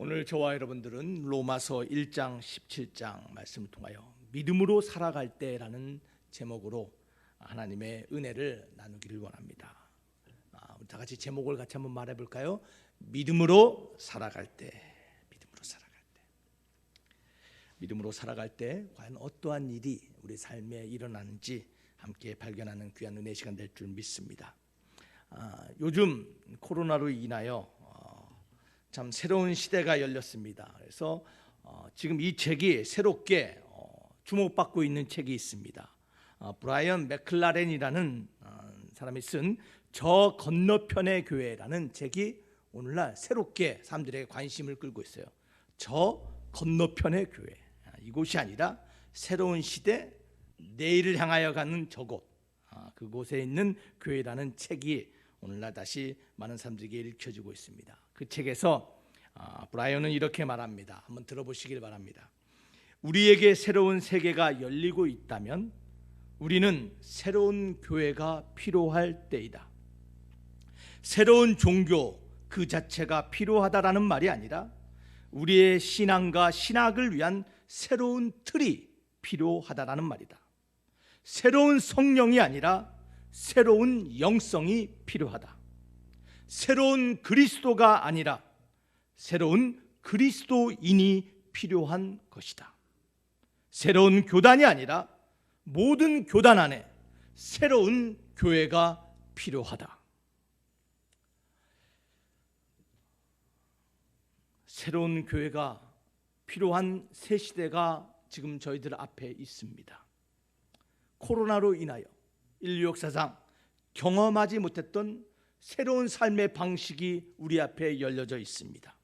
오늘 저와 여러분들은 로마서 1장 17장 말씀을 통하여 믿음으로 살아갈 때라는 제목으로 하나님의 은혜를 나누기를 원합니다. 우리 다 같이 제목을 같이 한번 말해 볼까요? 믿음으로 살아갈 때, 믿음으로 살아갈 때. 믿음으로 살아갈 때 과연 어떠한 일이 우리 삶에 일어나는지 함께 발견하는 귀한 은혜의 시간 될 줄 믿습니다. 요즘 코로나로 인하여 참 새로운 시대가 열렸습니다. 그래서 지금 이 책이 새롭게 주목받고 있는 책이 있습니다. 브라이언 맥클라렌이라는 사람이 쓴 저 건너편의 교회라는 책이 오늘날 새롭게 사람들의 관심을 끌고 있어요. 저 건너편의 교회, 이곳이 아니라 새로운 시대, 내일을 향하여 가는 저곳, 그곳에 있는 교회라는 책이 오늘날 다시 많은 사람들에게 읽혀지고 있습니다. 그 책에서 브라이언은 이렇게 말합니다. 한번 들어보시길 바랍니다. 우리에게 새로운 세계가 열리고 있다면 우리는 새로운 교회가 필요할 때이다. 새로운 종교 그 자체가 필요하다라는 말이 아니라 우리의 신앙과 신학을 위한 새로운 틀이 필요하다라는 말이다. 새로운 성령이 아니라 새로운 영성이 필요하다. 새로운 그리스도가 아니라 새로운 그리스도인이 필요한 것이다. 새로운 교단이 아니라 모든 교단 안에 새로운 교회가 필요하다. 새로운 교회가 필요한 새 시대가 지금 저희들 앞에 있습니다. 코로나로 인하여 인류 역사상 경험하지 못했던 새로운 삶의 방식이 우리 앞에 열려져 있습니다.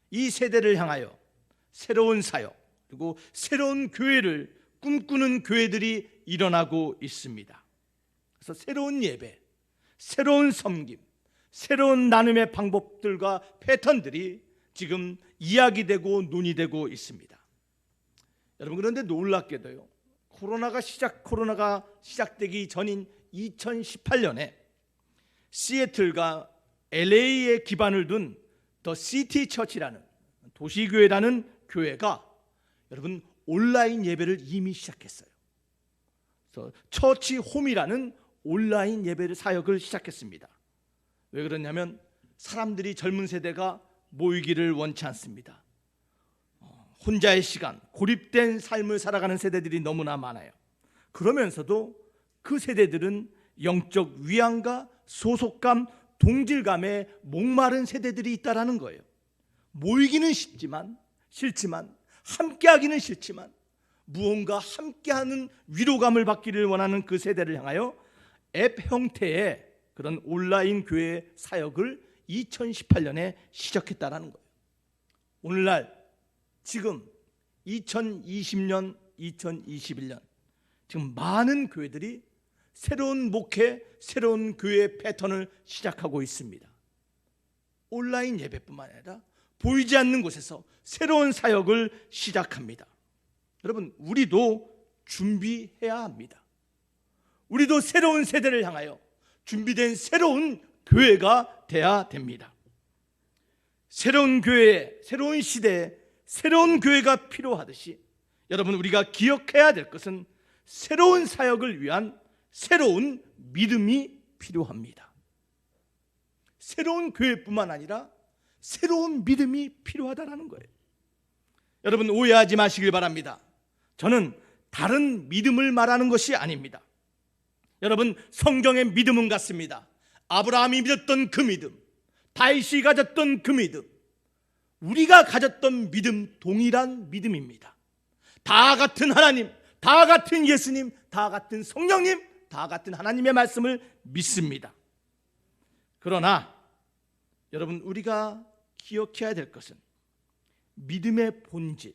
이 세대를 향하여 새로운 사역 그리고 새로운 교회를 꿈꾸는 교회들이 일어나고 있습니다. 그래서 새로운 예배, 새로운 섬김, 새로운 나눔의 방법들과 패턴들이 지금 이야기되고 논의되고 있습니다. 여러분, 그런데 놀랍게도요, 코로나가 시작되기 전인 2018년에 시애틀과 LA에 기반을 둔 더 시티 처치라는 도시교회라는 교회가 여러분 온라인 예배를 이미 시작했어요. 그래서 처치 홈이라는 온라인 예배를 사역을 시작했습니다. 왜 그러냐면 사람들이 젊은 세대가 모이기를 원치 않습니다. 혼자의 시간, 고립된 삶을 살아가는 세대들이 너무나 많아요. 그러면서도 그 세대들은 영적 위안과 소속감, 동질감에 목마른 세대들이 있다라는 거예요. 모이기는 싫지만 함께하기는 싫지만 무언가 함께하는 위로감을 받기를 원하는 그 세대를 향하여 앱 형태의 그런 온라인 교회 사역을 2018년에 시작했다라는 거예요. 오늘날 지금 2020년, 2021년 지금 많은 교회들이 새로운 목회, 새로운 교회 패턴을 시작하고 있습니다. 온라인 예배뿐만 아니라 보이지 않는 곳에서 새로운 사역을 시작합니다. 여러분, 우리도 준비해야 합니다. 우리도 새로운 세대를 향하여 준비된 새로운 교회가 돼야 됩니다. 새로운 교회, 새로운 시대에 새로운 교회가 필요하듯이 여러분, 우리가 기억해야 될 것은 새로운 사역을 위한 새로운 믿음이 필요합니다. 새로운 교회뿐만 아니라 새로운 믿음이 필요하다는 거예요. 여러분, 오해하지 마시길 바랍니다. 저는 다른 믿음을 말하는 것이 아닙니다. 여러분, 성경의 믿음은 같습니다. 아브라함이 믿었던 그 믿음, 다윗이 가졌던 그 믿음, 우리가 가졌던 믿음, 동일한 믿음입니다. 다 같은 하나님, 다 같은 예수님, 다 같은 성령님, 다 같은 하나님의 말씀을 믿습니다. 그러나 여러분, 우리가 기억해야 될 것은 믿음의 본질,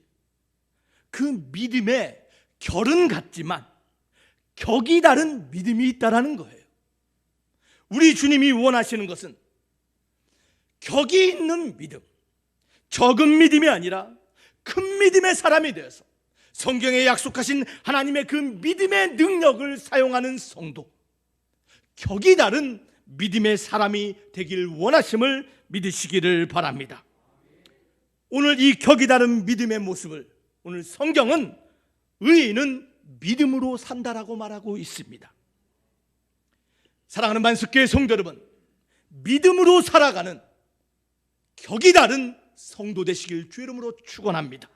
그 믿음의 결은 같지만 격이 다른 믿음이 있다라는 거예요. 우리 주님이 원하시는 것은 격이 있는 믿음, 적은 믿음이 아니라 큰 믿음의 사람이 되어서 성경에 약속하신 하나님의 그 믿음의 능력을 사용하는 성도, 격이 다른 믿음의 사람이 되길 원하심을 믿으시기를 바랍니다. 오늘 이 격이 다른 믿음의 모습을 오늘 성경은 의인은 믿음으로 산다라고 말하고 있습니다. 사랑하는 만석교회 성도 여러분, 믿음으로 살아가는 격이 다른 성도 되시길 주 이름으로 축원합니다.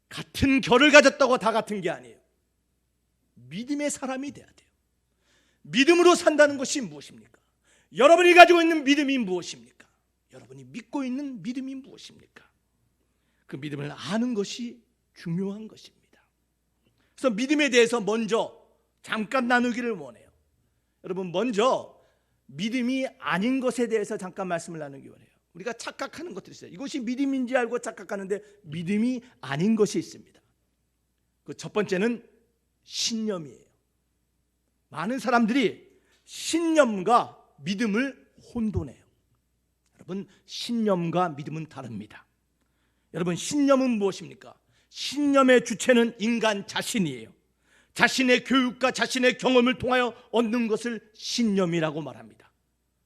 같은 결을 가졌다고 다 같은 게 아니에요. 믿음의 사람이 돼야 돼요. 믿음으로 산다는 것이 무엇입니까? 여러분이 가지고 있는 믿음이 무엇입니까? 여러분이 믿고 있는 믿음이 무엇입니까? 그 믿음을 아는 것이 중요한 것입니다. 그래서 믿음에 대해서 먼저 잠깐 나누기를 원해요. 여러분, 먼저 믿음이 아닌 것에 대해서 잠깐 말씀을 나누기 원해요. 우리가 착각하는 것들이 있어요. 이것이 믿음인지 알고 착각하는데 믿음이 아닌 것이 있습니다. 그 첫 번째는 신념이에요. 많은 사람들이 신념과 믿음을 혼돈해요. 여러분, 신념과 믿음은 다릅니다. 여러분, 신념은 무엇입니까? 신념의 주체는 인간 자신이에요. 자신의 교육과 자신의 경험을 통하여 얻는 것을 신념이라고 말합니다.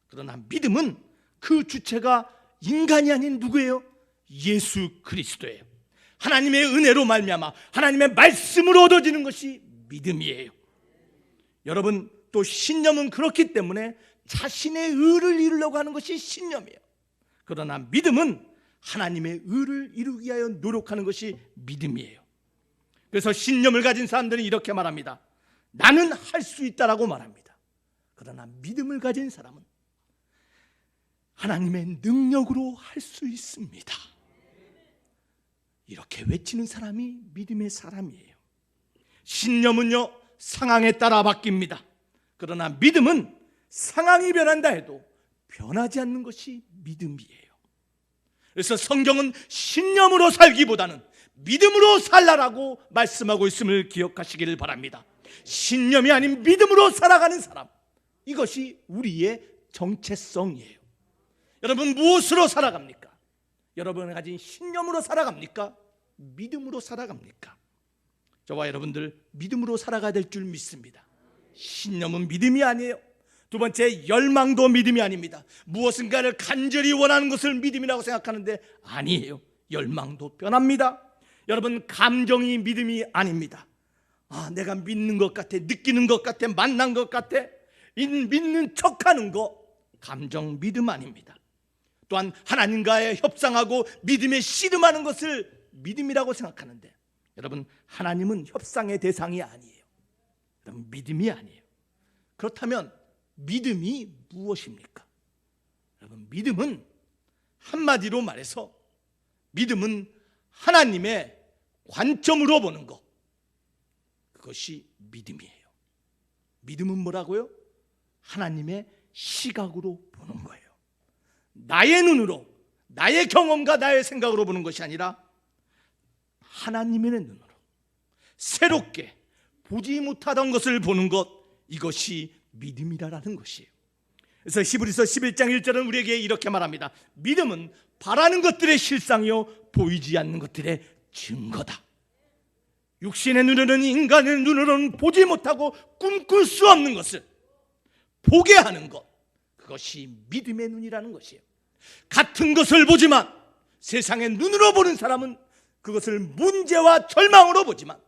그러나 믿음은 그 주체가 인간이 아닌 누구예요? 예수 그리스도예요. 하나님의 은혜로 말미암아 하나님의 말씀으로 얻어지는 것이 믿음이에요. 여러분, 또 신념은 그렇기 때문에 자신의 의를 이루려고 하는 것이 신념이에요. 그러나 믿음은 하나님의 의를 이루기 위하여 노력하는 것이 믿음이에요. 그래서 신념을 가진 사람들은 이렇게 말합니다. 나는 할 수 있다라고 말합니다. 그러나 믿음을 가진 사람은 하나님의 능력으로 할 수 있습니다. 이렇게 외치는 사람이 믿음의 사람이에요. 신념은요, 상황에 따라 바뀝니다. 그러나 믿음은 상황이 변한다 해도 변하지 않는 것이 믿음이에요. 그래서 성경은 신념으로 살기보다는 믿음으로 살라라고 말씀하고 있음을 기억하시기를 바랍니다. 신념이 아닌 믿음으로 살아가는 사람, 이것이 우리의 정체성이에요. 여러분, 무엇으로 살아갑니까? 여러분이 가진 신념으로 살아갑니까? 믿음으로 살아갑니까? 저와 여러분들 믿음으로 살아가야 될 줄 믿습니다. 신념은 믿음이 아니에요. 두 번째, 열망도 믿음이 아닙니다. 무엇인가를 간절히 원하는 것을 믿음이라고 생각하는데 아니에요. 열망도 변합니다. 여러분, 감정이 믿음이 아닙니다. 내가 믿는 것 같아, 느끼는 것 같아, 만난 것 같아, 믿는 척하는 거 감정 믿음 아닙니다. 또한 하나님과의 협상하고 믿음에 씨름하는 것을 믿음이라고 생각하는데 여러분, 하나님은 협상의 대상이 아니에요. 여러분, 믿음이 아니에요. 그렇다면 믿음이 무엇입니까? 여러분, 믿음은 한마디로 말해서 믿음은 하나님의 관점으로 보는 것, 그것이 믿음이에요. 믿음은 뭐라고요? 하나님의 시각으로 보는 거예요. 나의 눈으로, 나의 경험과 나의 생각으로 보는 것이 아니라 하나님의 눈으로 새롭게 보지 못하던 것을 보는 것, 이것이 믿음이라는 것이에요. 그래서 히브리서 11장 1절은 우리에게 이렇게 말합니다. 믿음은 바라는 것들의 실상이요 보이지 않는 것들의 증거다. 육신의 눈으로는, 인간의 눈으로는 보지 못하고 꿈꿀 수 없는 것을 보게 하는 것, 그것이 믿음의 눈이라는 것이에요. 같은 것을 보지만 세상의 눈으로 보는 사람은 그것을 문제와 절망으로 보지만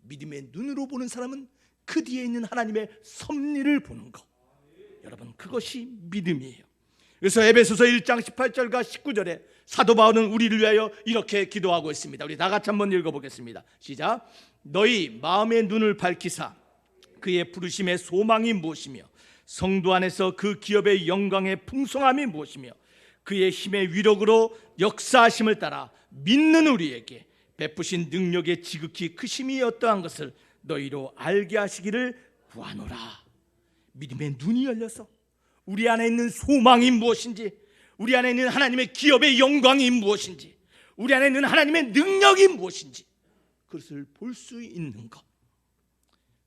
믿음의 눈으로 보는 사람은 그 뒤에 있는 하나님의 섭리를 보는 것, 여러분, 그것이 믿음이에요. 그래서 에베소서 1장 18절과 19절에 사도 바울은 우리를 위하여 이렇게 기도하고 있습니다. 우리 다 같이 한번 읽어보겠습니다. 시작. 너희 마음의 눈을 밝히사 그의 부르심의 소망이 무엇이며 성도 안에서 그 기업의 영광의 풍성함이 무엇이며 그의 힘의 위력으로 역사하심을 따라 믿는 우리에게 베푸신 능력의 지극히 크심이 어떠한 것을 너희로 알게 하시기를 구하노라. 믿음의 눈이 열려서 우리 안에 있는 소망이 무엇인지, 우리 안에 있는 하나님의 기업의 영광이 무엇인지, 우리 안에 있는 하나님의 능력이 무엇인지 그것을 볼 수 있는 것.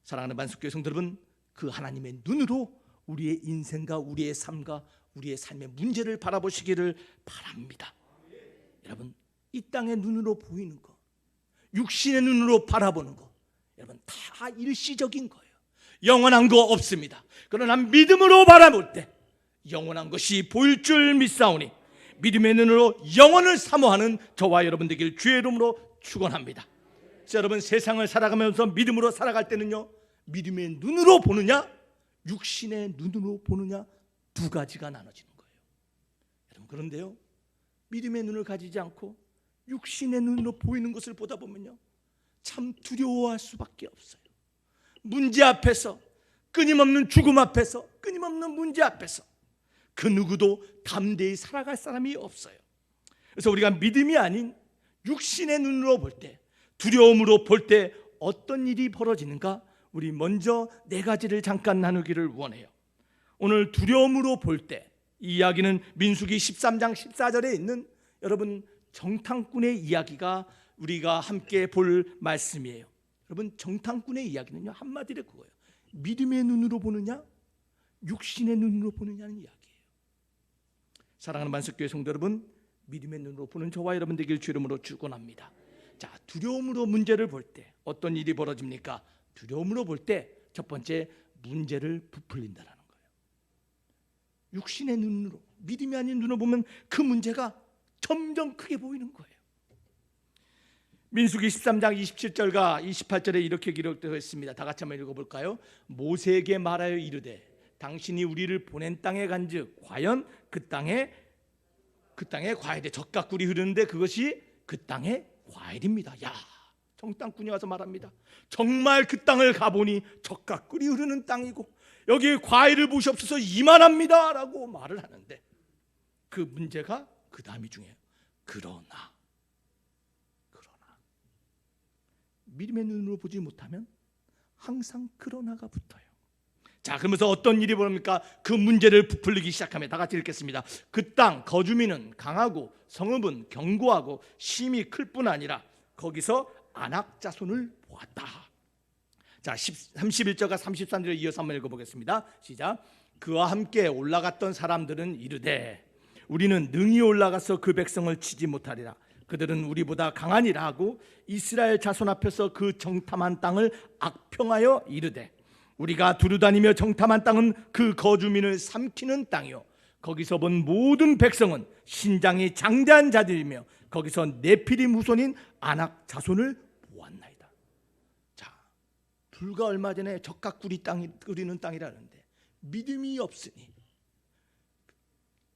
사랑하는 만석교회 성도 여러분, 그 하나님의 눈으로 우리의 인생과 우리의 삶과 우리의 삶의 문제를 바라보시기를 바랍니다. 여러분, 이 땅의 눈으로 보이는 것, 육신의 눈으로 바라보는 것, 여러분, 다 일시적인 거예요. 영원한 거 없습니다. 그러나 믿음으로 바라볼 때 영원한 것이 보일 줄 믿사오니 믿음의 눈으로 영혼을 사모하는 저와 여러분 되길 주의 이름으로 축원합니다. 여러분, 세상을 살아가면서 믿음으로 살아갈 때는요, 믿음의 눈으로 보느냐 육신의 눈으로 보느냐 두 가지가 나눠지는 거예요. 여러분, 그런데요, 믿음의 눈을 가지지 않고 육신의 눈으로 보이는 것을 보다 보면요, 참 두려워할 수밖에 없어요. 문제 앞에서, 끊임없는 죽음 앞에서, 끊임없는 문제 앞에서 그 누구도 담대히 살아갈 사람이 없어요. 그래서 우리가 믿음이 아닌 육신의 눈으로 볼 때, 두려움으로 볼 때 어떤 일이 벌어지는가, 우리 먼저 네 가지를 잠깐 나누기를 원해요. 오늘 두려움으로 볼 때, 이 이야기는 민수기 13장 14절에 있는 여러분 정탐꾼의 이야기가 우리가 함께 볼 말씀이에요. 여러분, 정탐꾼의 이야기는요, 한마디로 그거예요. 믿음의 눈으로 보느냐 육신의 눈으로 보느냐는 이야기예요. 사랑하는 만석교회 성도 여러분, 믿음의 눈으로 보는 저와 여러분 되길 주 이름으로 축원합니다. 자, 두려움으로 문제를 볼 때 어떤 일이 벌어집니까? 두려움으로 볼 때 첫 번째, 문제를 부풀린다라는 거예요. 육신의 눈으로, 믿음이 아닌 눈으로 보면 그 문제가 점점 크게 보이는 거예요. 민수기 13장 27절과 28절에 이렇게 기록되어 있습니다. 다 같이 한번 읽어볼까요? 모세에게 말하여 이르되 당신이 우리를 보낸 땅에 간즉 과연 그 땅에 과일이 적과 꿀이 흐르는데 그것이 그 땅의 과일입니다. 야, 정탐꾼이 와서 말합니다. 정말 그 땅을 가보니 적과 꿀이 흐르는 땅이고 여기에 과일을 보시옵소서 이만합니다 라고 말을 하는데, 그 문제가 그 다음이 중요해요. 그러나 믿음의 눈으로 보지 못하면 항상 그러나가 붙어요. 자, 그러면서 어떤 일이 벌어집니까? 그 문제를 부풀리기 시작하면 다 같이 읽겠습니다. 그 땅 거주민은 강하고 성읍은 견고하고 심이 클 뿐 아니라 거기서 아낙 자손을 보았다. 자, 31절과 33절을 이어서 한번 읽어보겠습니다. 시작. 그와 함께 올라갔던 사람들은 이르되 우리는 능히 올라가서 그 백성을 치지 못하리라. 그들은 우리보다 강하니라 하고 이스라엘 자손 앞에서 그 정탐한 땅을 악평하여 이르되 우리가 두루다니며 정탐한 땅은 그 거주민을 삼키는 땅이요 거기서 본 모든 백성은 신장이 장대한 자들이며 거기서 네피림 후손인 아낙 자손을 보았나이다. 자, 불과 얼마 전에 적과 꿀이 흐르는 땅이라는데 믿음이 없으니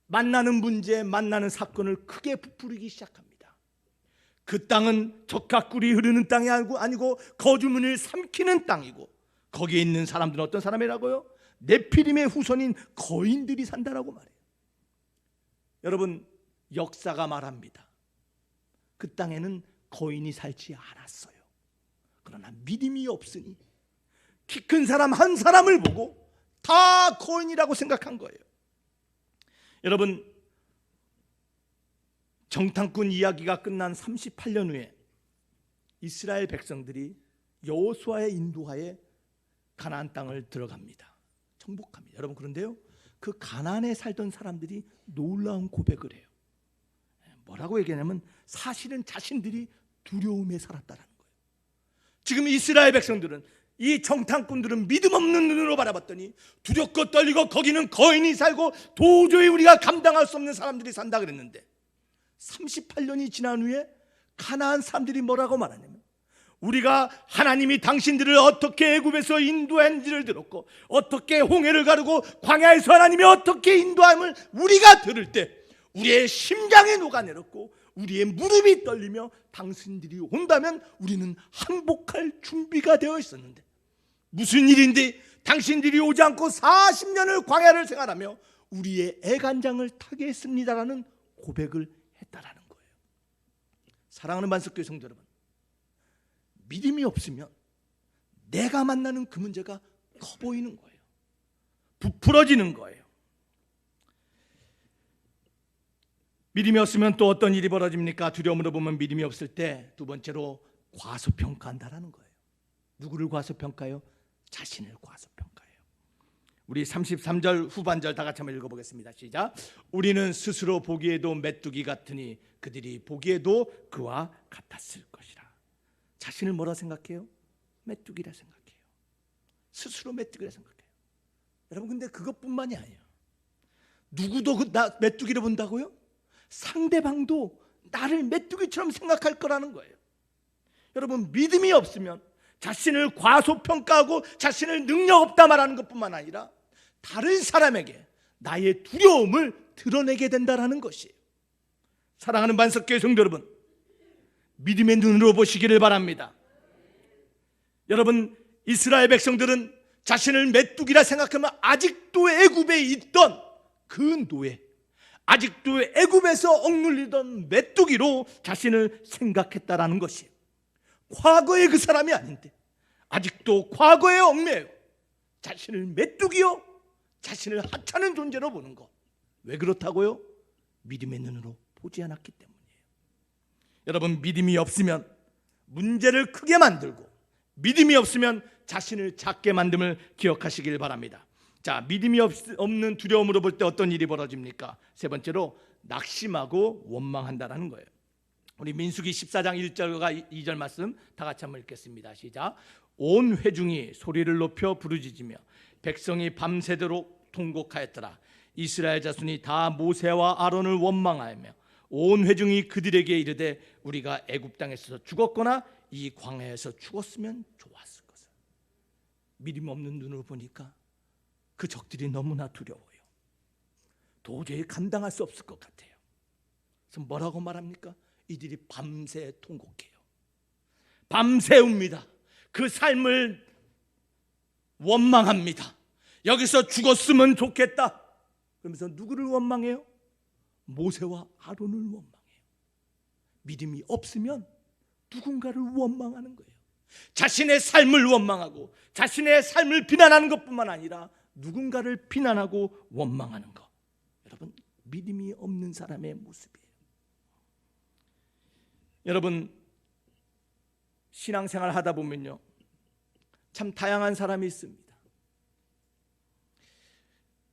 만나는 문제, 만나는 사건을 크게 부풀리기 시작합니다. 그 땅은 적과 꿀이 흐르는 땅이 아니고 거주민을 삼키는 땅이고 거기에 있는 사람들은 어떤 사람이라고요? 네피림의 후손인 거인들이 산다라고 말해요. 여러분, 역사가 말합니다. 그 땅에는 거인이 살지 않았어요. 그러나 믿음이 없으니 키 큰 사람 한 사람을 보고 다 거인이라고 생각한 거예요. 여러분, 정탐꾼 이야기가 끝난 38년 후에 이스라엘 백성들이 여호수아의 인도하에 가나안 땅을 들어갑니다. 정복합니다. 여러분, 그런데요, 그 가나안에 살던 사람들이 놀라운 고백을 해요. 뭐라고 얘기하냐면 사실은 자신들이 두려움에 살았다는 거예요. 지금 이스라엘 백성들은, 이 정탐꾼들은 믿음 없는 눈으로 바라봤더니 두렵고 떨리고 거기는 거인이 살고 도저히 우리가 감당할 수 없는 사람들이 산다 그랬는데 38년이 지난 후에 가나안 사람들이 뭐라고 말하냐면 우리가 하나님이 당신들을 어떻게 애굽에서 인도한지를 들었고 어떻게 홍해를 가르고 광야에서 하나님이 어떻게 인도함을 우리가 들을 때 우리의 심장이 녹아내렸고 우리의 무릎이 떨리며 당신들이 온다면 우리는 항복할 준비가 되어 있었는데 무슨 일인데 당신들이 오지 않고 40년을 광야를 생활하며 우리의 애간장을 타게 했습니다라는 고백을 했다라는 거예요. 사랑하는 만석교회 성도 여러분, 믿음이 없으면 내가 만나는 그 문제가 커 보이는 거예요. 부풀어지는 거예요. 믿음이 없으면 또 어떤 일이 벌어집니까? 두려움으로 보면 믿음이 없을 때 두 번째로 과소평가한다라는 거예요. 누구를 과소평가요? 자신을 과소평가해요. 우리 33절 후반절 다 같이 한번 읽어보겠습니다. 시작. 우리는 스스로 보기에도 메뚜기 같으니 그들이 보기에도 그와 같았을 것이라. 자신을 뭐라 생각해요? 메뚜기라 생각해요. 스스로 메뚜기라 생각해요. 여러분, 근데 그것뿐만이 아니에요. 누구도 나 메뚜기를 본다고요? 상대방도 나를 메뚜기처럼 생각할 거라는 거예요. 여러분, 믿음이 없으면 자신을 과소평가하고 자신을 능력 없다 말하는 것뿐만 아니라 다른 사람에게 나의 두려움을 드러내게 된다는 것이에요. 사랑하는 반석교회 성도 여러분, 믿음의 눈으로 보시기를 바랍니다. 여러분, 이스라엘 백성들은 자신을 메뚜기라 생각하면 아직도 애굽에 있던 그 노예, 아직도 애굽에서 억눌리던 메뚜기로 자신을 생각했다라는 것이에요. 과거의 그 사람이 아닌데 아직도 과거에 얽매여 자신을 메뚜기요, 자신을 하찮은 존재로 보는 것. 왜 그렇다고요? 믿음의 눈으로 보지 않았기 때문이에요. 여러분, 믿음이 없으면 문제를 크게 만들고 믿음이 없으면 자신을 작게 만듦을 기억하시길 바랍니다. 자, 믿음이 없는 두려움으로 볼 때 어떤 일이 벌어집니까? 세 번째로 낙심하고 원망한다라는 거예요. 우리 민수기 14장 1절과 2절 말씀 다 같이 한번 읽겠습니다. 시작. 온 회중이 소리를 높여 부르짖으며 백성이 밤새도록 통곡하였더라. 이스라엘 자손이 다 모세와 아론을 원망하며 온 회중이 그들에게 이르되 우리가 애굽 땅에서 죽었거나 이 광야에서 죽었으면 좋았을 것을. 믿음 없는 눈으로 보니까 그 적들이 너무나 두려워요. 도저히 감당할 수 없을 것 같아요. 그래서 뭐라고 말합니까? 이들이 밤새 통곡해요. 밤새 웁니다. 그 삶을 원망합니다. 여기서 죽었으면 좋겠다. 그러면서 누구를 원망해요? 모세와 아론을 원망해요. 믿음이 없으면 누군가를 원망하는 거예요. 자신의 삶을 원망하고 자신의 삶을 비난하는 것뿐만 아니라 누군가를 비난하고 원망하는 것. 여러분, 믿음이 없는 사람의 모습이에요. 여러분, 신앙생활 하다 보면요, 참 다양한 사람이 있습니다.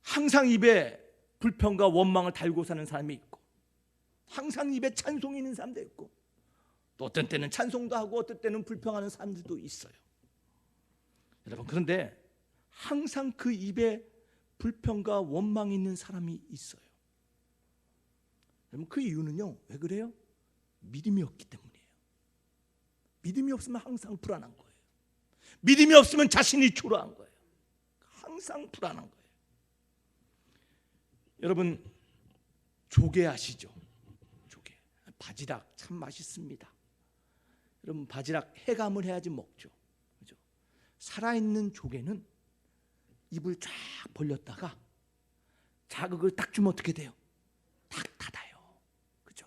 항상 입에 불평과 원망을 달고 사는 사람이 있고, 항상 입에 찬송이 있는 사람도 있고, 또 어떤 때는 찬송도 하고 어떤 때는 불평하는 사람들도 있어요. 여러분, 그런데 항상 그 입에 불평과 원망이 있는 사람이 있어요. 여러분, 그 이유는요, 왜 그래요? 믿음이 없기 때문이에요. 믿음이 없으면 항상 불안한 거예요. 믿음이 없으면 자신이 초라한 거예요. 항상 불안한 거예요. 여러분, 조개 아시죠? 조개, 바지락 참 맛있습니다. 여러분, 바지락 해감을 해야지 먹죠. 그죠? 살아있는 조개는 입을 쫙 벌렸다가 자극을 딱 주면 어떻게 돼요? 딱 닫아요. 그죠?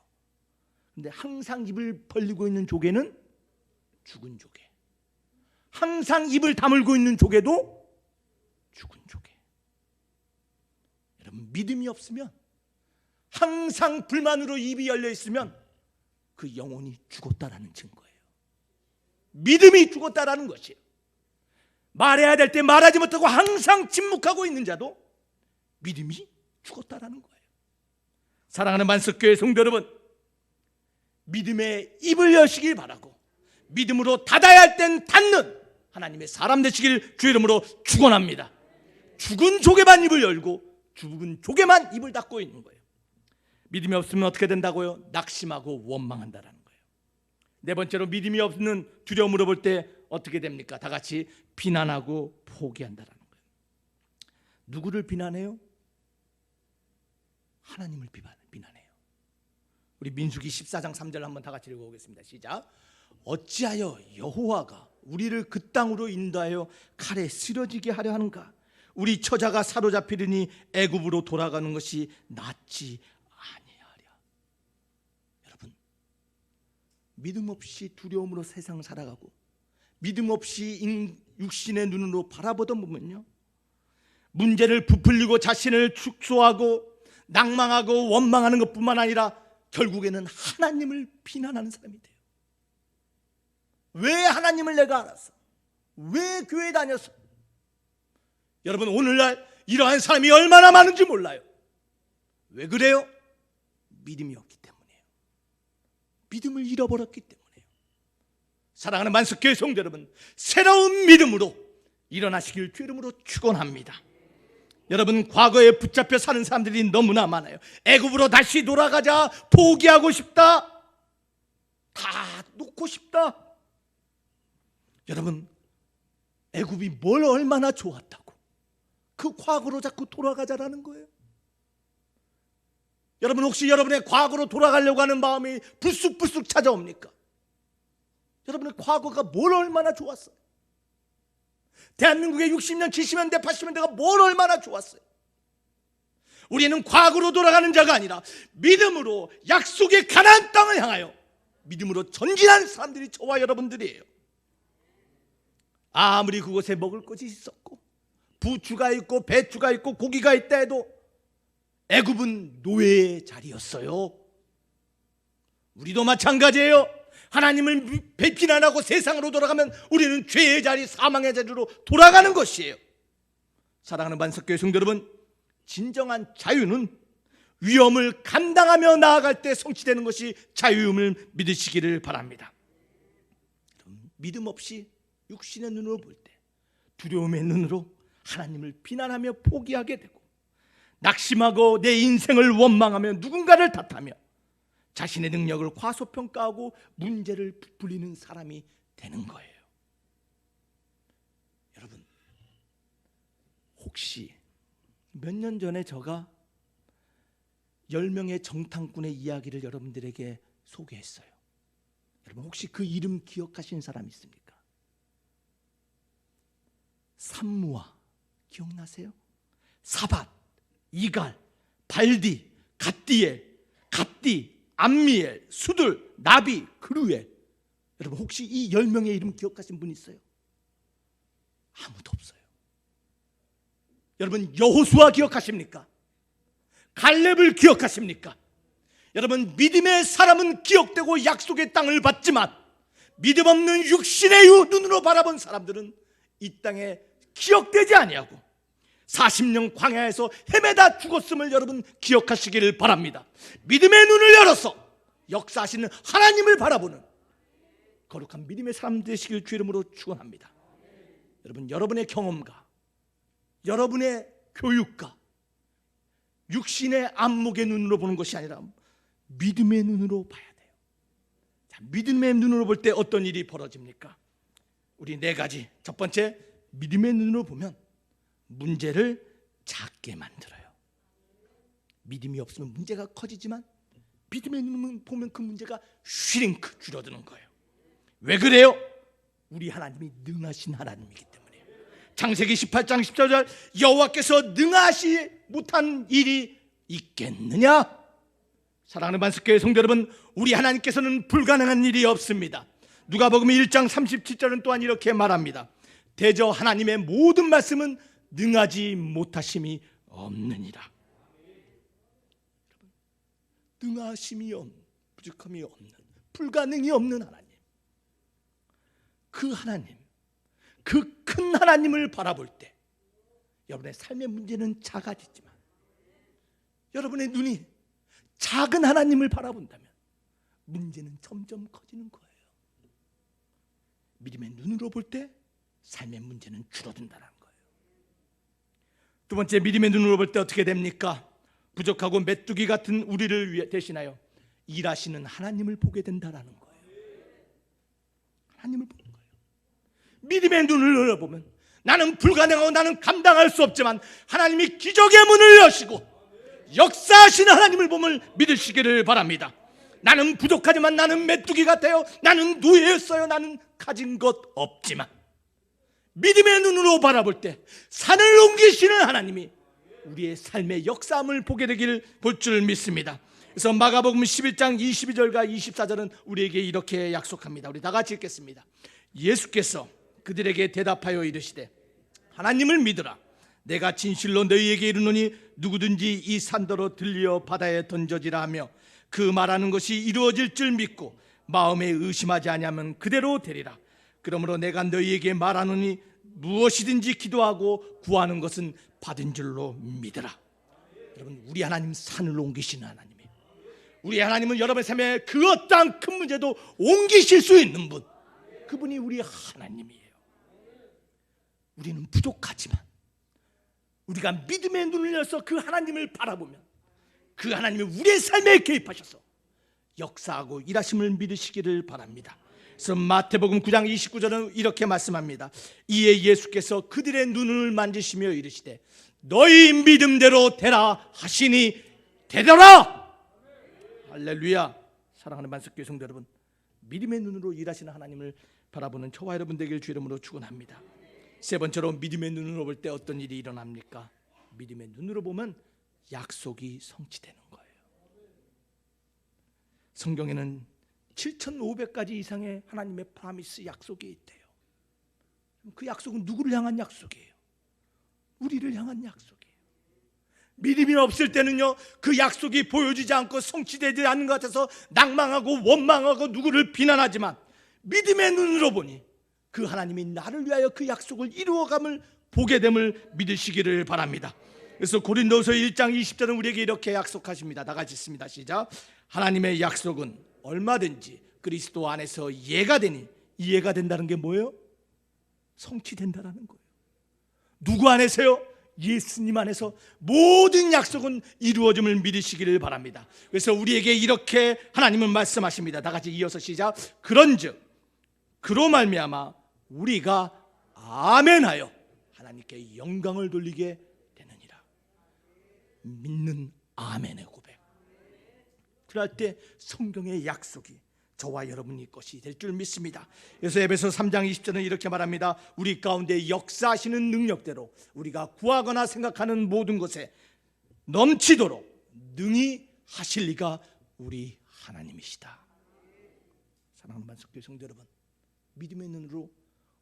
근데 항상 입을 벌리고 있는 조개는 죽은 조개. 항상 입을 다물고 있는 조개도 죽은 조개. 여러분, 믿음이 없으면, 항상 불만으로 입이 열려 있으면 그 영혼이 죽었다라는 증거예요. 믿음이 죽었다라는 것이에요. 말해야 될 때 말하지 못하고 항상 침묵하고 있는 자도 믿음이 죽었다라는 거예요. 사랑하는 만석교회 성도 여러분, 믿음의 입을 여시길 바라고 믿음으로 닫아야 할 땐 닫는 하나님의 사람 되시길 주의 이름으로 축원합니다. 죽은 조개만 입을 열고 죽은 조개만 입을 닫고 있는 거예요. 믿음이 없으면 어떻게 된다고요? 낙심하고 원망한다라는 거예요. 네 번째로, 믿음이 없는 두려움으로 볼 때 어떻게 됩니까? 다 같이 비난하고 포기한다라는 거예요. 누구를 비난해요? 하나님을 비난해요. 우리 민수기 14장 3절 한번 다 같이 읽어보겠습니다. 시작. 어찌하여 여호와가 우리를 그 땅으로 인도하여 칼에 쓰러지게 하려 하는가? 우리 처자가 사로잡히려니 애굽으로 돌아가는 것이 낫지 아니하랴. 여러분, 믿음 없이 두려움으로 세상 살아가고 믿음 없이 육신의 눈으로 바라보던 보면요, 문제를 부풀리고 자신을 축소하고 낭망하고 원망하는 것뿐만 아니라 결국에는 하나님을 비난하는 사람이 돼요. 왜 하나님을 내가 알았어? 왜 교회 다녔어? 여러분, 오늘날 이러한 사람이 얼마나 많은지 몰라요. 왜 그래요? 믿음이 없기 때문이에요. 믿음을 잃어버렸기 때문이에요. 사랑하는 만석교회 성도 여러분, 새로운 믿음으로 일어나시길 주 이름으로 축원합니다. 여러분, 과거에 붙잡혀 사는 사람들이 너무나 많아요. 애굽으로 다시 돌아가자, 포기하고 싶다, 다 놓고 싶다. 여러분, 애굽이 뭘 얼마나 좋았다고 그 과거로 자꾸 돌아가자라는 거예요. 여러분, 혹시 여러분의 과거로 돌아가려고 하는 마음이 불쑥불쑥 찾아옵니까? 여러분의 과거가 뭘 얼마나 좋았어요? 대한민국의 60년, 70년대, 80년대가 뭘 얼마나 좋았어요? 우리는 과거로 돌아가는 자가 아니라 믿음으로 약속의 가나안 땅을 향하여 믿음으로 전진하는 사람들이 저와 여러분들이에요. 아무리 그곳에 먹을 것이 있었고 부추가 있고 배추가 있고 고기가 있다 해도 애굽은 노예의 자리였어요. 우리도 마찬가지예요. 하나님을 비난하고 세상으로 돌아가면 우리는 죄의 자리, 사망의 자리로 돌아가는 것이에요. 사랑하는 반석교회 성도 여러분, 진정한 자유는 위험을 감당하며 나아갈 때 성취되는 것이 자유임을 믿으시기를 바랍니다. 믿음 없이 육신의 눈으로 볼 때 두려움의 눈으로 하나님을 비난하며 포기하게 되고, 낙심하고 내 인생을 원망하며 누군가를 탓하며 자신의 능력을 과소평가하고 문제를 부리는 사람이 되는 거예요. 여러분, 혹시 몇 년 전에 제가 10명의 정탐꾼의 이야기를 여러분들에게 소개했어요. 여러분, 혹시 그 이름 기억하시는 사람 있습니까? 삼무아 기억나세요? 사밧, 이갈, 발디, 갓디엘, 갓디, 암미엘, 수들, 나비, 그루엘. 여러분, 혹시 이 10명의 이름 기억하신 분 있어요? 아무도 없어요. 여러분, 여호수아 기억하십니까? 갈렙을 기억하십니까? 여러분, 믿음의 사람은 기억되고 약속의 땅을 받지만 믿음 없는 육신의 눈으로 바라본 사람들은 이 땅에 기억되지 아니하고 40년 광야에서 헤매다 죽었음을 여러분 기억하시기를 바랍니다. 믿음의 눈을 열어서 역사하시는 하나님을 바라보는 거룩한 믿음의 사람 되시길 주 이름으로 축원합니다. 여러분, 여러분의 경험과 여러분의 교육과 육신의 안목의 눈으로 보는 것이 아니라 믿음의 눈으로 봐야 돼요. 자, 믿음의 눈으로 볼 때 어떤 일이 벌어집니까? 우리 4가지. 첫 번째, 믿음의 눈으로 보면 문제를 작게 만들어요. 믿음이 없으면 문제가 커지지만 믿음의 눈으로 보면 그 문제가 슈링크, 줄어드는 거예요. 왜 그래요? 우리 하나님이 능하신 하나님이기 때문이에요. 창세기 18장 14절, 여호와께서 능하시 못한 일이 있겠느냐? 사랑하는 반석교회 성도 여러분, 우리 하나님께서는 불가능한 일이 없습니다. 누가복음 1장 37절은 또한 이렇게 말합니다. 대저 하나님의 모든 말씀은 능하지 못하심이 없느니라. 능하심이 없는, 부족함이 없는, 불가능이 없는 하나님, 그 하나님, 그 큰 하나님을 바라볼 때 여러분의 삶의 문제는 작아지지만 여러분의 눈이 작은 하나님을 바라본다면 문제는 점점 커지는 거예요. 믿음의 눈으로 볼 때 삶의 문제는 줄어든다는 거예요. 두 번째, 믿음의 눈으로 볼 때 어떻게 됩니까? 부족하고 메뚜기 같은 우리를 위해 대신하여 일하시는 하나님을 보게 된다는 거예요. 하나님을 보는 거예요. 믿음의 눈을 열어보면 나는 불가능하고 나는 감당할 수 없지만 하나님이 기적의 문을 여시고 역사하시는 하나님을 보면 믿으시기를 바랍니다. 나는 부족하지만 나는 메뚜기 같아요. 나는 노예였어요. 나는 가진 것 없지만 믿음의 눈으로 바라볼 때 산을 옮기시는 하나님이 우리의 삶의 역사함을 보게 되기를 볼 줄 믿습니다. 그래서 마가복음 11장 22절과 24절은 우리에게 이렇게 약속합니다. 우리 다 같이 읽겠습니다. 예수께서 그들에게 대답하여 이르시되 하나님을 믿으라. 내가 진실로 너희에게 이르노니 누구든지 이 산더러 들려 바다에 던져지라 하며 그 말하는 것이 이루어질 줄 믿고 마음에 의심하지 아니하면 그대로 되리라. 그러므로 내가 너희에게 말하노니 무엇이든지 기도하고 구하는 것은 받은 줄로 믿으라. 여러분, 우리 하나님 산을 옮기시는 하나님이에요. 우리 하나님은 여러분의 삶에 그 어떠한 큰 문제도 옮기실 수 있는 분, 그분이 우리 하나님이에요. 우리는 부족하지만 우리가 믿음의 눈을 열어서 그 하나님을 바라보면 그 하나님이 우리의 삶에 개입하셔서 역사하고 일하심을 믿으시기를 바랍니다. 그래서 마태복음 9장 29절은 이렇게 말씀합니다. 이에 예수께서 그들의 눈을 만지시며 이르시되 너희 믿음대로 되라 하시니 되더라. 할렐루야. 사랑하는 만석교회 성도 여러분, 믿음의 눈으로 일하시는 하나님을 바라보는 저와 여러분 되길 주 이름으로 축원합니다. 세 번째로 믿음의 눈으로 볼 때 어떤 일이 일어납니까? 믿음의 눈으로 보면 약속이 성취되는 거예요. 성경에는 7,500가지 이상의 하나님의 프라미스 약속이 있대요. 그 약속은 누구를 향한 약속이에요? 우리를 향한 약속이에요. 믿음이 없을 때는요, 그 약속이 보여지지 않고 성취되지 않는 것 같아서 낭망하고 원망하고 누구를 비난하지만 믿음의 눈으로 보니 그 하나님이 나를 위하여 그 약속을 이루어감을 보게 됨을 믿으시기를 바랍니다. 그래서 고린도서 1장 20절은 우리에게 이렇게 약속하십니다. 다 같이 읽습니다. 시작. 하나님의 약속은 얼마든지 그리스도 안에서 예가 되니, 이해가 된다는 게 뭐예요? 성취된다라는 거예요. 누구 안에서요? 예수님 안에서 모든 약속은 이루어짐을 믿으시기를 바랍니다. 그래서 우리에게 이렇게 하나님은 말씀하십니다. 다 같이 이어서 시작. 그런즉 그로 말미암아 우리가 아멘하여 하나님께 영광을 돌리게 되느니라. 믿는 아멘의 고백. 그럴 때 성경의 약속이 저와 여러분이 것이 될 줄 믿습니다. 그래서 에베소 3장 20절은 이렇게 말합니다. 우리 가운데 역사하시는 능력대로 우리가 구하거나 생각하는 모든 것에 넘치도록 능히 하실 리가 우리 하나님이시다. 사랑하는 만석교회 성도 여러분, 믿음의 눈으로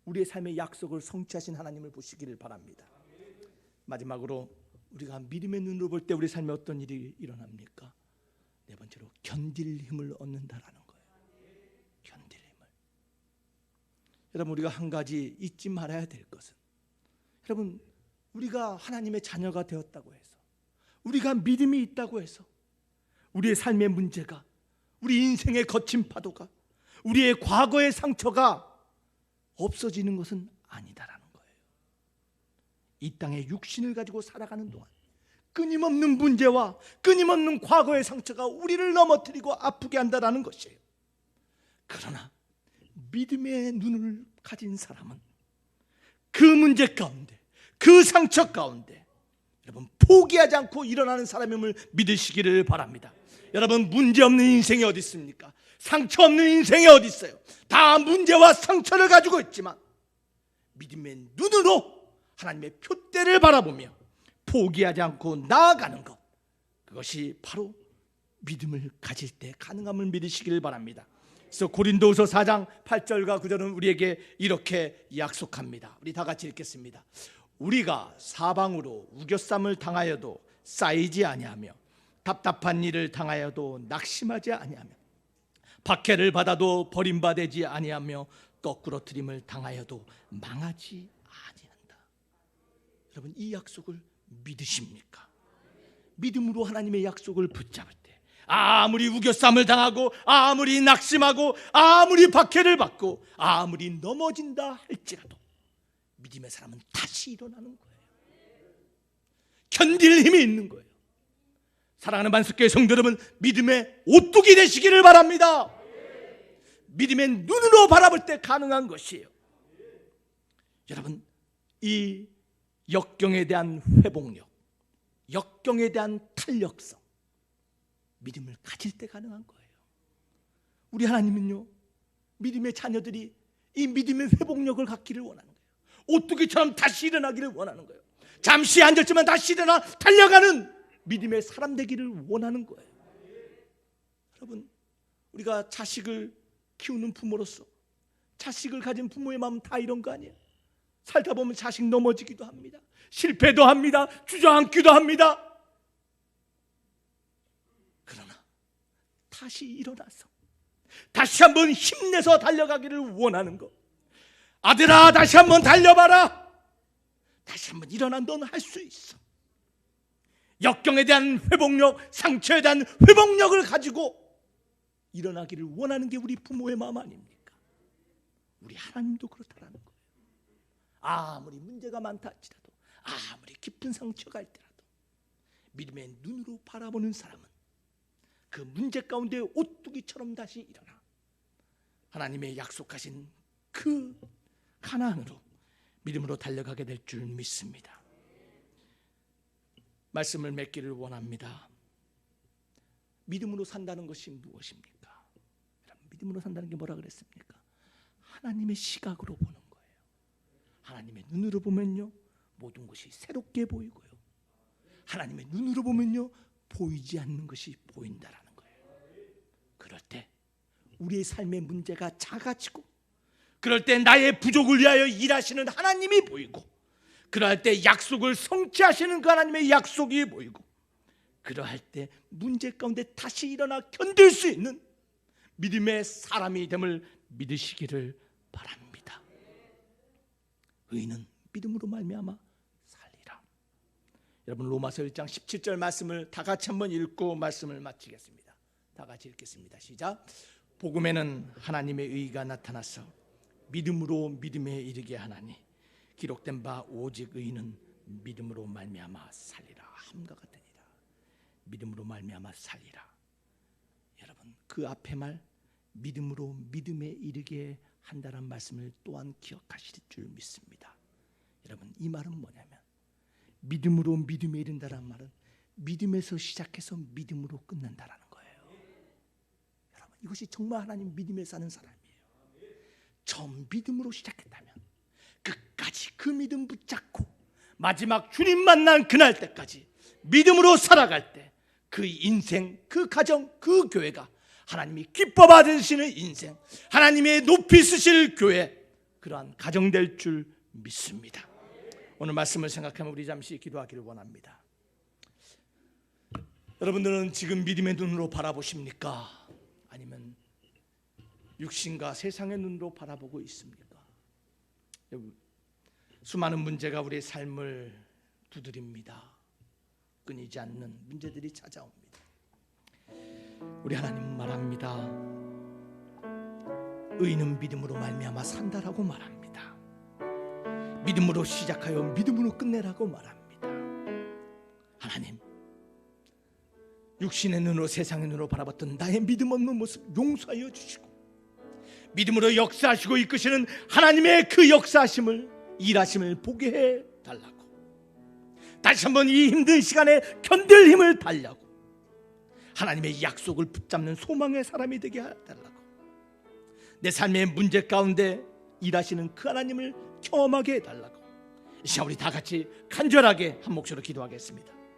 우리의 삶의 약속을 성취하신 하나님을 보시기를 바랍니다. 마지막으로 우리가 믿음의 눈으로 볼 때 우리 삶에 어떤 일이 일어납니까? 네 번째로 견딜 힘을 얻는다라는 거예요. 견딜 힘을. 여러분, 우리가 한 가지 잊지 말아야 될 것은, 여러분, 우리가 하나님의 자녀가 되었다고 해서, 우리가 믿음이 있다고 해서 우리의 삶의 문제가, 우리 인생의 거친 파도가, 우리의 과거의 상처가 없어지는 것은 아니다라는 거예요. 이 땅에 육신을 가지고 살아가는 동안 끊임없는 문제와 끊임없는 과거의 상처가 우리를 넘어뜨리고 아프게 한다라는 것이에요. 그러나 믿음의 눈을 가진 사람은 그 문제 가운데, 그 상처 가운데 여러분 포기하지 않고 일어나는 사람임을 믿으시기를 바랍니다. 여러분, 문제 없는 인생이 어디 있습니까? 상처 없는 인생이 어디 있어요? 다 문제와 상처를 가지고 있지만 믿음의 눈으로 하나님의 표대를 바라보며 포기하지 않고 나아가는 것, 그것이 바로 믿음을 가질 때 가능함을 믿으시기를 바랍니다. 그래서 고린도후서 4장 8절과 9절은 우리에게 이렇게 약속합니다. 우리 다 같이 읽겠습니다. 우리가 사방으로 우겨쌈을 당하여도 쌓이지 아니하며 답답한 일을 당하여도 낙심하지 아니하며 박해를 받아도 버림받지 아니하며 거꾸러뜨림을 당하여도 망하지 아니한다. 여러분, 이 약속을 믿으십니까? 믿음으로 하나님의 약속을 붙잡을 때 아무리 우겨쌈을 당하고 아무리 낙심하고 아무리 박해를 받고 아무리 넘어진다 할지라도 믿음의 사람은 다시 일어나는 거예요. 견딜 힘이 있는 거예요. 사랑하는 만석교회 성도 여러분, 믿음의 오뚝이 되시기를 바랍니다. 믿음의 눈으로 바라볼 때 가능한 것이에요. 여러분, 이 역경에 대한 회복력, 역경에 대한 탄력성, 믿음을 가질 때 가능한 거예요. 우리 하나님은요, 믿음의 자녀들이 이 믿음의 회복력을 갖기를 원하는 거예요. 오뚜기처럼 다시 일어나기를 원하는 거예요. 잠시 앉았지만 다시 일어나 달려가는 믿음의 사람 되기를 원하는 거예요. 여러분, 우리가 자식을 키우는 부모로서 자식을 가진 부모의 마음은 다 이런 거 아니에요? 살다 보면 자식 넘어지기도 합니다. 실패도 합니다. 주저앉기도 합니다. 그러나 다시 일어나서 다시 한번 힘내서 달려가기를 원하는 것. 아들아, 다시 한번 달려봐라. 다시 한번 일어나. 너는 할 수 있어. 역경에 대한 회복력, 상처에 대한 회복력을 가지고 일어나기를 원하는 게 우리 부모의 마음 아닙니까? 우리 하나님도 그렇다라는 거예요. 아무리 문제가 많다 할지라도, 아무리 깊은 상처가 할지라도 믿음의 눈으로 바라보는 사람은 그 문제 가운데 오뚜기처럼 다시 일어나 하나님의 약속하신 그 가나안으로 믿음으로 달려가게 될 줄 믿습니다. 말씀을 맺기를 원합니다. 믿음으로 산다는 것이 무엇입니까? 믿음으로 산다는 게 뭐라 그랬습니까? 하나님의 시각으로 보는 거예요. 하나님의 눈으로 보면요, 모든 것이 새롭게 보이고요, 하나님의 눈으로 보면요, 보이지 않는 것이 보인다라는 거예요. 그럴 때 우리의 삶의 문제가 작아지고, 그럴 때 나의 부족을 위하여 일하시는 하나님이 보이고, 그럴 때 약속을 성취하시는 그 하나님의 약속이 보이고, 그러할 때 문제 가운데 다시 일어나 견딜 수 있는 믿음의 사람이 됨을 믿으시기를 바랍니다. 의인은 믿음으로 말미암아 살리라. 여러분, 로마서 1장 17절 말씀을 다 같이 한번 읽고 말씀을 마치겠습니다. 다 같이 읽겠습니다. 시작. 복음에는 하나님의 의가 나타나서 믿음으로 믿음에 이르게 하나니 기록된 바 오직 의인은 믿음으로 말미암아 살리라 함과 같으니라. 믿음으로 말미암아 살리라. 여러분, 그 앞에 말 믿음으로 믿음에 이르게 한다는 말씀을 또한 기억하실 줄 믿습니다. 여러분, 이 말은 뭐냐면 믿음으로 믿음에 이른다는 말은 믿음에서 시작해서 믿음으로 끝난다라는 거예요. 여러분, 이것이 정말 하나님 믿음에 사는 사람이에요. 처음 믿음으로 시작했다면 끝까지 그 믿음 붙잡고 마지막 주님 만난 그날 때까지 믿음으로 살아갈 때 그 인생, 그 가정, 그 교회가 하나님이 기뻐 받으시는 인생, 하나님의 높이 쓰실 교회, 그러한 가정 될 줄 믿습니다. 오늘 말씀을 생각하면 우리 잠시 기도하기를 원합니다. 여러분들은 지금 믿음의 눈으로 바라보십니까? 아니면 육신과 세상의 눈으로 바라보고 있습니까? 수많은 문제가 우리의 삶을 두드립니다. 끊이지 않는 문제들이 찾아옵니다. 우리 하나님 말합니다. 의인은 믿음으로 말미암아 산다라고 말합니다. 믿음으로 시작하여 믿음으로 끝내라고 말합니다. 하나님, 육신의 눈으로 세상의 눈으로 바라봤던 나의 믿음 없는 모습 용서하여 주시고, 믿음으로 역사하시고 이끄시는 하나님의 그 역사하심을, 일하심을 보게 해달라고, 다시 한번 이 힘든 시간에 견딜 힘을 달라고, 하나님의 약속을 붙잡는 소망의 사람이 되게 해달라고, 내 삶의 문제 가운데 일하시는 그 하나님을 경험하게 해달라고, 이 시간 우리 다 같이 간절하게 한 목소리로 기도하겠습니다.